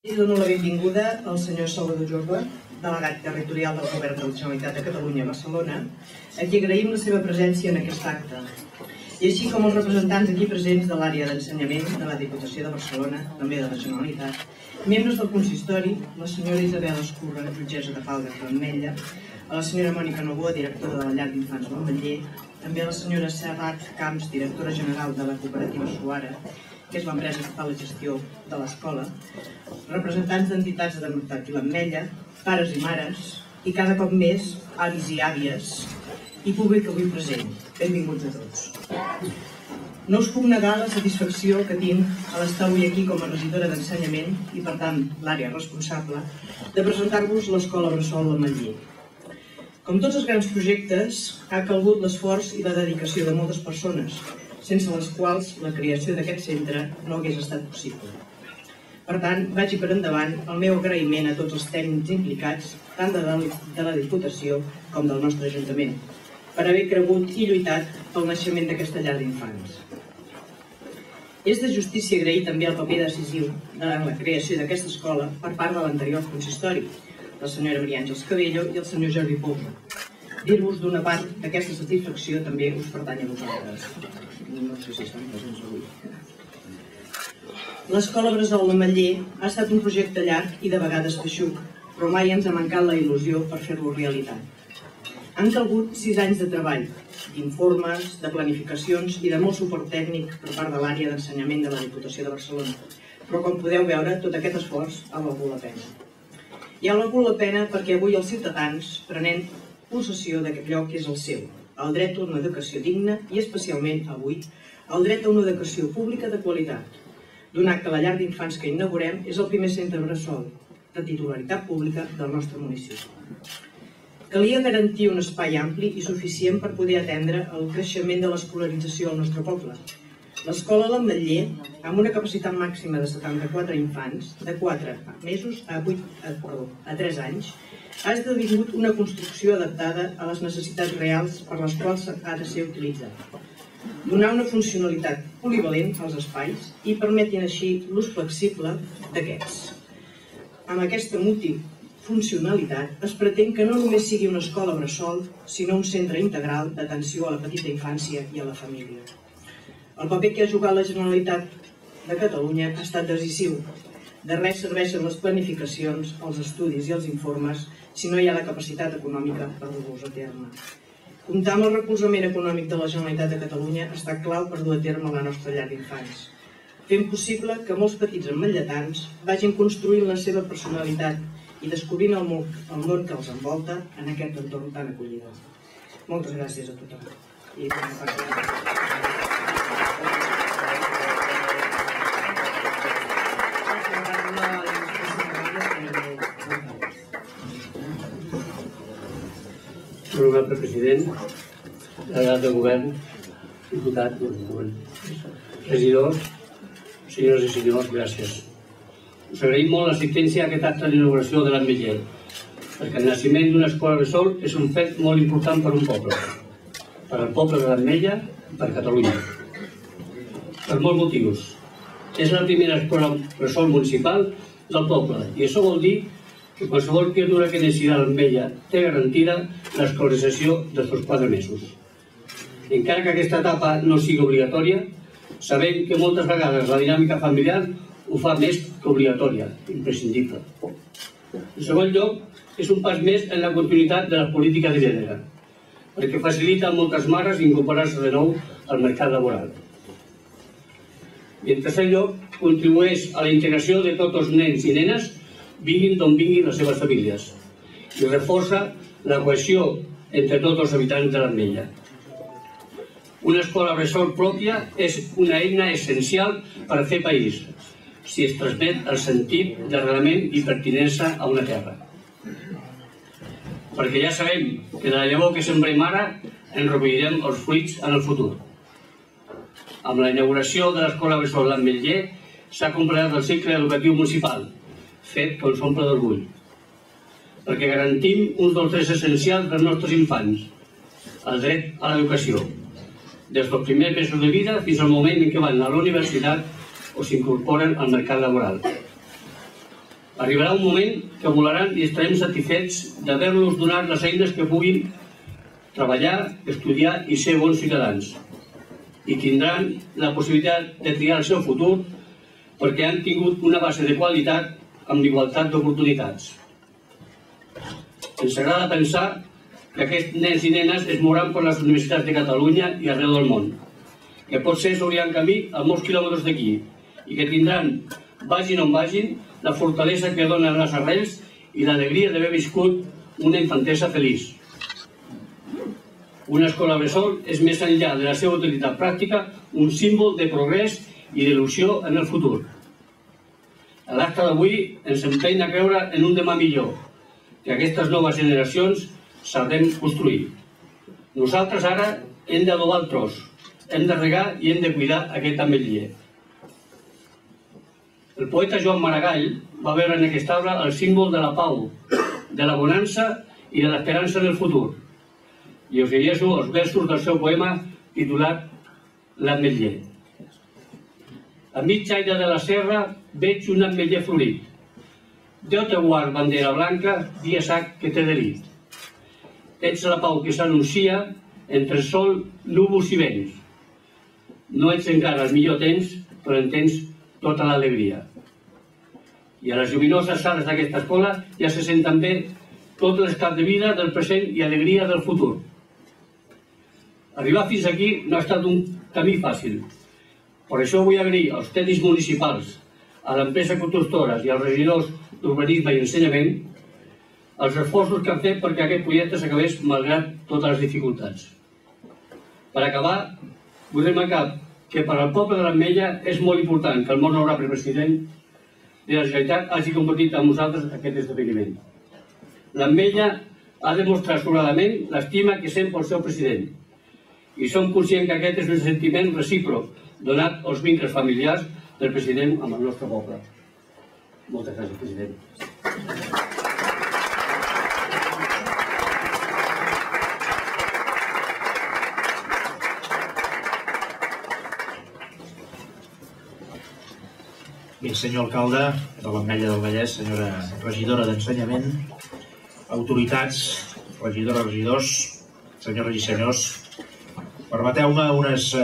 I dono la benvinguda al senyor Salvador Jorba, delegat territorial del Govern de la Generalitat de Catalunya a Barcelona, a qui agraïm la seva presència en aquest acte, i així com els representants aquí presents de l'àrea d'ensenyament de la Diputació de Barcelona, també de la Generalitat, membres del consistori, la senyora Isabel Escurra, jutgessa de Pau de Ametlla, a la senyora Mònica Novoa, directora de la Llar d'Infants de l'Ametller, també a la senyora Serrat Camps, directora general de la cooperativa Suara, que és l'empresa que fa la gestió de l'escola, representants d'entitats de l'Ametlla, pares i mares, i cada cop més avis i àvies, i públic avui present. Benvinguts a tots. No us puc negar la satisfacció que tinc a l'estar avui aquí com a regidora d'ensenyament i, per tant, l'àrea responsable, de presentar-vos l'Escola Bressol l'Ametller. Com tots els grans projectes, ha calgut l'esforç i la dedicació de moltes persones, sense les quals la creació d'aquest centre no hagués estat possible. Per tant, vagi per endavant el meu agraïment a tots els tècnics implicats, tant de la Diputació com del nostre Ajuntament, per haver cregut i lluitat pel naixement d'aquesta llar d'infants. És de justícia agrair també el paper decisiu en la creació d'aquesta escola per part de l'anterior consistori, la senyora Maria Àngels Cabello i el senyor Jordi Pousa. Dir-vos d'una part d'aquesta satisfacció també us pertany a vosaltres. No sé si estan presents avui. L'Escola Bressol l'Ametller ha estat un projecte llarg i de vegades feixuc, però mai ens ha mancat la il·lusió per fer-lo realitat. Han calgut 6 anys de treball, d'informes, de planificacions i de molt suport tècnic per part de l'àrea d'ensenyament de la Diputació de Barcelona. Però com podeu veure, tot aquest esforç ha valgut la pena. I ha valgut la pena perquè avui els ciutadans prenen possessió d'aquest lloc que és el seu, el dret a una educació digna i especialment avui el dret a una educació pública de qualitat, donat que la llar d'infants que inaugurem és el primer centre bressol de titularitat pública del nostre municipi. Calia garantir un espai ampli i suficient per poder atendre el creixement de l'escolarització al nostre poble. L'escola l'Ametller, amb una capacitat màxima de 74 infants, de 4 mesos a 3 anys, ha esdevingut una construcció adaptada a les necessitats reals per les quals ha de ser utilitzat. Donar una funcionalitat polivalent als espais i permetin així l'ús flexible d'aquests. Amb aquesta multifuncionalitat es pretén que no només sigui una escola bressol, sinó un centre integral d'atenció a la petita infància i a la família. El paper que ha jugat la Generalitat de Catalunya ha estat decisiu. De res serveixen les planificacions, els estudis i els informes si no hi ha la capacitat econòmica per dur-los a terme. Comptar amb el recolzament econòmic de la Generalitat de Catalunya està clau per dur a terme la nostra llar d'infants, fent possible que molts petits ametletans vagin construint la seva personalitat i descobrint el món que els envolta en aquest entorn tan acollidor. Moltes gràcies a tothom. Honorable president, delegat del govern, diputat, regidors, senyores i senyors, gràcies. Us agraïm molt l'assistència a aquest acte d'inauguració de l'Ametller, perquè el naixement d'una escola bressol és un fet molt important per un poble, per al poble de l'Ametlla i per Catalunya. Per molts motius. És la primera escola bressol municipal del poble i això vol dir que qualsevol criatura que neixi a l'Ametlla té garantida l'escolarització dels seus 4 mesos. Encara que aquesta etapa no sigui obligatòria, sabem que moltes vegades la dinàmica familiar ho fa més que obligatòria, imprescindible. En segon lloc, és un pas més en la continuïtat de la política de gènere, perquè facilita a moltes mares incorporar-se de nou al mercat laboral. I en tercer lloc, contribueix a la integració de tots els nens i nenes vinguin d'on vinguin les seves famílies i reforça la cohesió entre tots els habitants de l'Ametlla. Una escola bressol pròpia és una eina essencial per a fer país, si es transmet el sentit d'arrelament i pertinença a una terra. Perquè ja sabem que de la llavor que sembrem ara en recollirem els fruits en el futur. Amb la inauguració de l'escola bressol l'Ametller s'ha completat el cicle educatiu municipal, fet que ens omple d'orgull, perquè garantim un dels drets essencials dels nostres infants, el dret a l'educació, des dels primers mesos de vida fins al moment en què van a la universitat o s'incorporen al mercat laboral. Arribarà un moment que volaran i estarem satisfets d'haver-los donat les eines que puguin treballar, estudiar i ser bons ciutadans. I tindran la possibilitat de triar el seu futur perquè han tingut una base de qualitat amb igualtat d'oportunitats. Ens agrada pensar que aquests nens i nenes es mouran per les universitats de Catalunya i arreu del món, que potser s'obriran camí a molts quilòmetres d'aquí i que tindran, vagin on vagin, la fortalesa que donen les arrels i l'alegria d'haver viscut una infantesa feliç. Una escola bressol és més enllà de la seva utilitat pràctica un símbol de progrés i d'il·lusió en el futur. L'acte d'avui ens empeny a creure en un demà millor, que aquestes noves generacions sabrem construir. Nosaltres ara hem d'adobar el tros, hem de regar i hem de cuidar aquest ametller. El poeta Joan Maragall va veure en aquesta obra el símbol de la pau, de la bonança i de l'esperança en el futur. I us llegeixo els versos del seu poema titulat L'Ametller. A mig aire de la serra veig un ametller florit. Déu te guard, bandera blanca, dia sac que t'he delit. Ets la pau que s'anuncia entre el sol, núvols i vents. No ets encara el millor temps, però en tens tota l'alegria. I a les lluminoses sales d'aquesta escola ja se sent també tot l'estat de vida del present i alegria del futur. Arribar fins aquí no ha estat un camí fàcil. Per això vull agrair als tècnics municipals, a l'empresa constructores i als regidors d'Urbanisme i Ensenyament els esforços que han fet perquè aquest projecte s'acabés malgrat totes les dificultats. Per acabar, vull remarcar que per al poble de l'Ametlla és molt important que el molt honorable president de la Generalitat hagi compartit amb nosaltres aquest esdeveniment. L'Ametlla ha demostrat sobradament l'estima que sent pel seu president i som conscients que aquest és un sentiment recíproc donat als vincles familiars del president amb el nostre poble. Moltes gràcies, president. Bé, senyor alcalde de l'Ametlla del Vallès, senyora regidora d'Ensenyament, autoritats, regidores, regidors, senyores i senyors, permeteu-me unes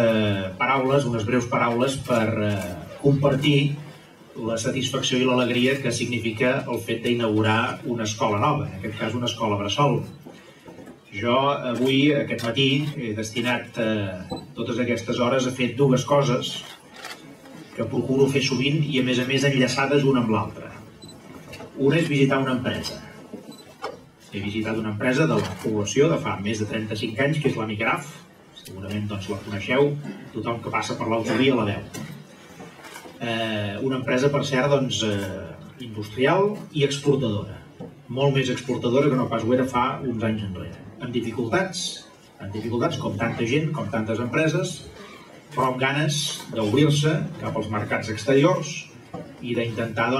breus paraules per compartir la satisfacció i l'alegria que significa el fet d'inaugurar una escola nova, en aquest cas una escola bressol. Jo avui, aquest matí, he destinat totes aquestes hores a fer dues coses que procuro fer sovint i a més enllaçades una amb l'altra. Una és visitar una empresa. He visitat una empresa de la població de fa més de 35 anys, que és la Migraf. Segurament la coneixeu, tothom que passa per l'autovia la veu. Una empresa, per cert, industrial i exportadora. Molt més exportadora que no pas ho era fa uns anys enrere. Amb dificultats com tanta gent, com tantes empreses, però amb ganes d'obrir-se cap als mercats exteriors i d'intentar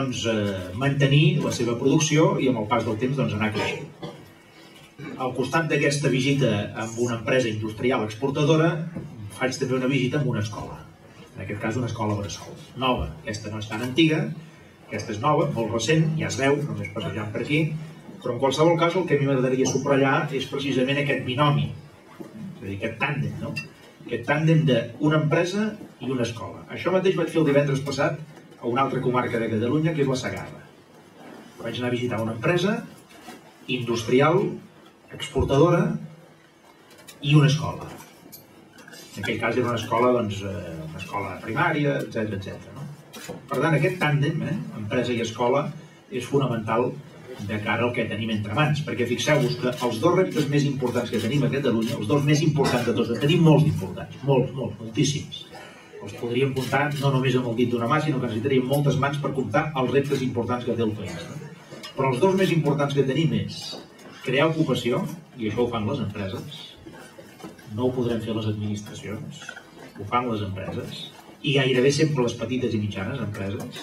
mantenir la seva producció i amb el pas del temps anar creixent. Al costat d'aquesta visita amb una empresa industrial exportadora, faig també una visita amb una escola. En aquest cas una escola bressol. Nova. Aquesta no és tan antiga, aquesta és nova, molt recent, ja es veu, només passejant per aquí, però en qualsevol cas el que a mi m'agradaria subratllar és precisament aquest binomi, és a dir, aquest tàndem, no? Aquest tàndem d'una empresa i una escola. Això mateix vaig fer el divendres passat a una altra comarca de Catalunya, que és la Segarra. Vaig anar a visitar una empresa industrial, exportadora i una escola. En aquell cas era una escola primària, etc. Per tant, aquest tàndem, empresa i escola, és fonamental de cara al que tenim entre mans, perquè fixeu-vos que els dos reptes més importants que tenim a Catalunya, els dos més importants de tots, tenim molts d'importants, moltíssims. Els podríem comptar no només amb el dit d'una mà, sinó que necessitaríem moltes mans per comptar els reptes importants que té el país. Però els dos més importants que tenim és crear ocupació, i això ho fan les empreses, no ho podrem fer les administracions, ho fan les empreses, i gairebé sempre les petites i mitjanes empreses,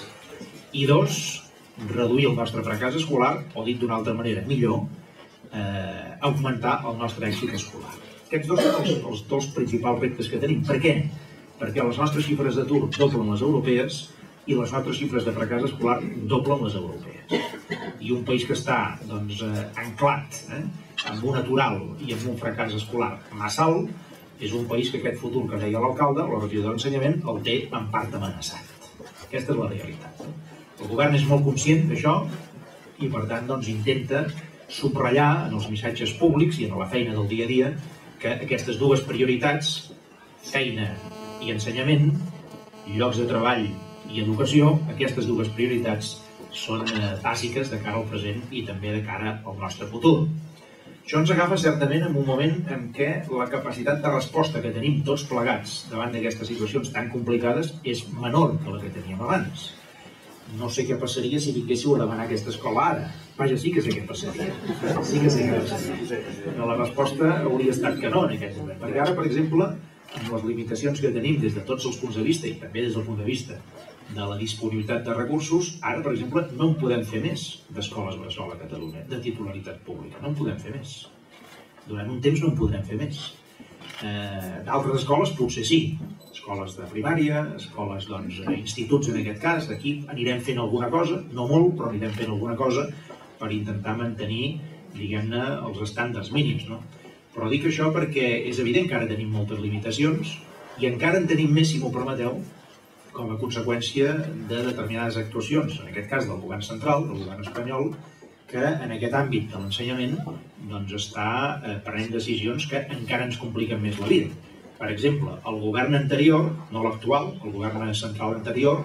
i dos, reduir el nostre fracàs escolar, o dit d'una altra manera, millor, augmentar el nostre èxit escolar. Aquests dos són els dos principals reptes que tenim. Per què? Perquè les nostres xifres d'atur doblen les europees i les nostres xifres de fracàs escolar doblen les europees. I un país que està anclat amb un atural i amb un fracàs escolar massa alt és un país que aquest futur que deia l'alcalde, la regidora d'Ensenyament, el té en part amenaçat. Aquesta és la realitat. El govern és molt conscient d'això i per tant intenta subratllar en els missatges públics i en la feina del dia a dia que aquestes dues prioritats, feina i ensenyament, llocs de treball i educació, aquestes dues prioritats són bàsiques de cara al present i també de cara al nostre futur. Això ens agafa certament en un moment en què la capacitat de resposta que tenim tots plegats davant d'aquestes situacions tan complicades és menor que la que teníem abans. No sé què passaria si vinguéssiu a demanar aquesta escola ara. Vaja, sí que sé què passaria. Sí que sé què passaria. Però la resposta hauria estat que no en aquest moment. Perquè ara, per exemple, amb les limitacions que tenim des de tots els punts de vista i també des del punt de vista de la disponibilitat de recursos, ara, per exemple, no en podem fer més d'escoles bressol a Catalunya, de titularitat pública. No en podem fer més. Durant un temps no en podrem fer més. D'altres escoles potser sí. Escoles de primària, escoles, instituts en aquest cas. Aquí anirem fent alguna cosa, no molt, però anirem fent alguna cosa per intentar mantenir, diguem-ne, els estàndards mínims, no? Però dic això perquè és evident que ara tenim moltes limitacions i encara en tenim més, si m'ho permeteu, com a conseqüència de determinades actuacions, en aquest cas del govern central, del govern espanyol, que en aquest àmbit de l'ensenyament està prenent decisions que encara ens compliquen més la vida. Per exemple, el govern anterior, no l'actual, el govern central anterior,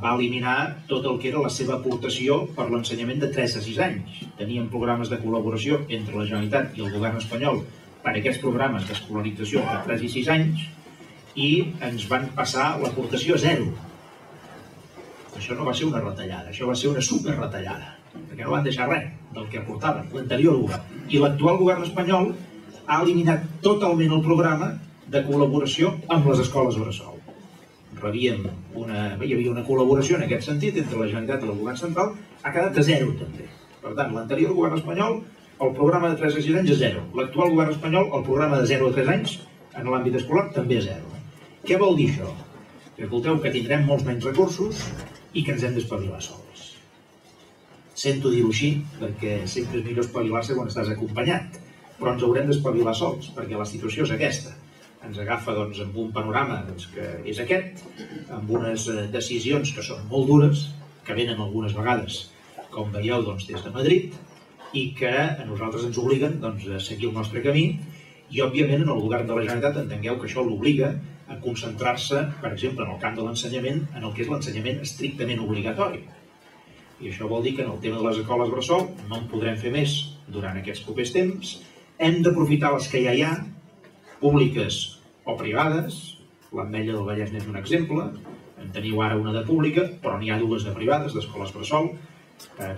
va eliminar tot el que era la seva aportació per l'ensenyament de 3 a 6 anys. Teníem programes de col·laboració entre la Generalitat i el govern espanyol per a aquests programes d'escolarització de 3 i 6 anys i ens van passar l'aportació a 0. Això no va ser una retallada, això va ser una superretallada, perquè no van deixar res del que aportaven l'anterior govern. I l'actual govern espanyol ha eliminat totalment el programa de col·laboració amb les escoles bressol. Hi havia una col·laboració en aquest sentit entre la Generalitat i el govern central, ha quedat a 0 també. Per tant, l'anterior govern espanyol, el programa de 3 a 6 anys a 0. L'actual govern espanyol, el programa de 0 a 3 anys, en l'àmbit escolar, també a 0. Què vol dir això? Que escolteu que tindrem molts menys recursos i que ens hem d'espavilar sols. Sento dir-ho així, perquè sempre és millor espavilar-se quan estàs acompanyat, però ens haurem d'espavilar sols, perquè la situació és aquesta. Ens agafa amb un panorama que és aquest, amb unes decisions que són molt dures, que venen algunes vegades, com veieu, des de Madrid, i que a nosaltres ens obliguen a seguir el nostre camí, i òbviament en el govern de la Generalitat entengueu que això l'obliga a concentrar-se, per exemple, en el camp de l'ensenyament, en el que és l'ensenyament estrictament obligatori. I això vol dir que en el tema de les escoles bressol no en podrem fer més durant aquests propers temps. Hem d'aprofitar les que ja hi ha, públiques o privades. L'Ametlla del Vallès n'és un exemple. En teniu ara una de pública, però n'hi ha 2 de privades, d'escoles bressol.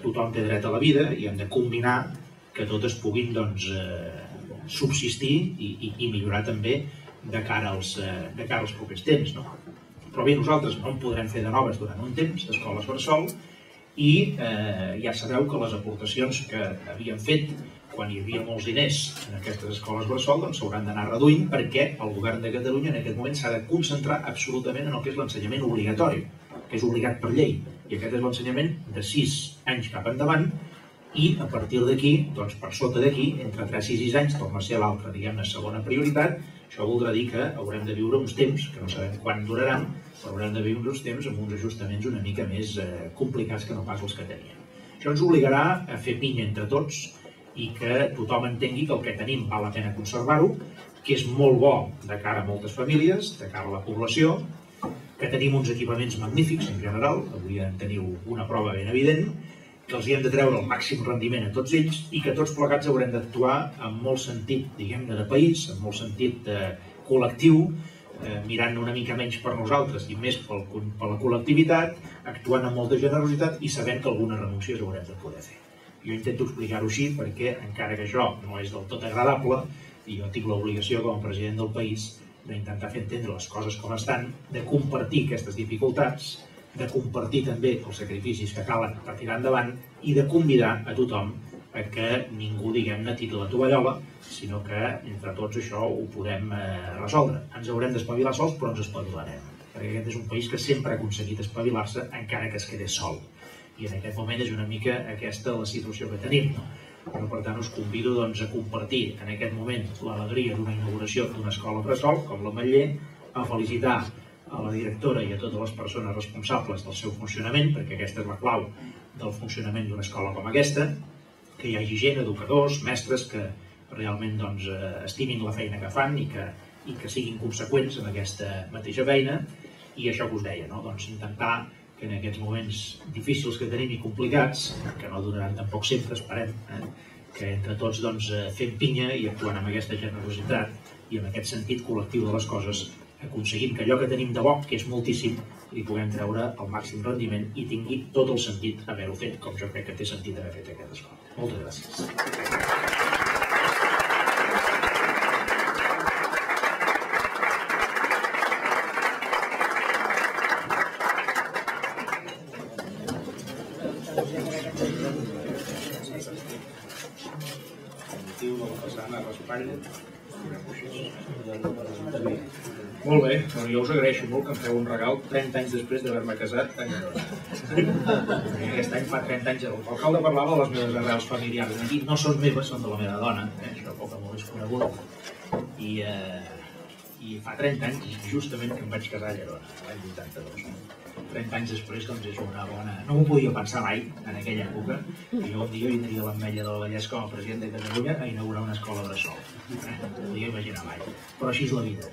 Tothom té dret a la vida i hem de combinar que totes puguin subsistir i millorar també de cara als propers temps. Però bé, nosaltres no en podrem fer de noves durant un temps d'escoles bressol i ja sabeu que les aportacions que havíem fet quan hi havia molts diners en aquestes escoles bressol s'hauran d'anar reduint perquè el govern de Catalunya en aquest moment s'ha de concentrar absolutament en el que és l'ensenyament obligatori, que és obligat per llei, i aquest és l'ensenyament de 6 anys cap endavant i a partir d'aquí, per sota d'aquí, entre 3 i 6 anys torna a ser l'altra, diguem-ne, segona prioritat. Això voldrà dir que haurem de viure uns temps, que no sabem quan duraran, però haurem de viure uns temps amb uns ajustaments una mica més complicats que no pas els que teníem. Això ens obligarà a fer pinya entre tots i que tothom entengui que el que tenim val la pena conservar-ho, que és molt bo de cara a moltes famílies, de cara a la població, que tenim uns equipaments magnífics en general, avui en teniu una prova ben evident, que els hi hem de treure el màxim rendiment a tots ells i que tots plegats haurem d'actuar amb molt sentit, diguem-ne, de país, amb molt sentit col·lectiu, mirant una mica menys per nosaltres i més per la col·lectivitat, actuant amb molta generositat i sabent que algunes renúncies haurem de poder fer. Jo intento explicar-ho així perquè, encara que això no és del tot agradable, i jo tinc l'obligació com a president del país d'intentar fer entendre les coses com estan, de compartir aquestes dificultats, de compartir també els sacrificis que calen per tirar endavant i de convidar a tothom a que ningú, diguem-ne, tiri la tovallola, sinó que entre tots això ho podem resoldre. Ens haurem d'espavilar sols, però ens espavilarem. perquè aquest és un país que sempre ha aconseguit espavilar-se encara que es quedés sol. I en aquest moment és una mica aquesta la situació que tenim. Però, per tant, us convido a compartir en aquest moment l'alegria d'una inauguració d'una escola bressol com l'Ametller, a felicitar a la directora i a totes les persones responsables del seu funcionament, perquè aquesta és la clau del funcionament d'una escola com aquesta, que hi hagi gent, educadors, mestres, que realment estimin la feina que fan i que siguin conseqüents en aquesta mateixa feina. I això que us deia, intentar que en aquests moments difícils que tenim i complicats, que no duraran tampoc sempre, esperem, que entre tots fem pinya i actuant amb aquesta generositat i amb aquest sentit col·lectiu de les coses, aconseguint que allò que tenim de bo, que és moltíssim, li puguem treure el màxim rendiment i tingui tot el sentit haver-ho fet, com jo crec que té sentit haver fet aquesta escola. Moltes gràcies. Molt bé, jo us agraeixo molt que em feu un regal 30 anys després d'haver-me casat. Aquest any fa 30 anys. L'alcalde parlava de les meves arrels familiars. Aquí no són meves, són de la meva dona, això poc o molt és conegut. I fa 30 anys, justament, que em vaig casar a Llerona, l'any 82. 30 anys després, és una bona... No m'ho podia pensar mai, en aquella època, que jo un dia vindria a l'Ametlla del Vallès com a president de Catalunya a inaugurar una escola bressol. No ho podia imaginar mai, però així és la vida.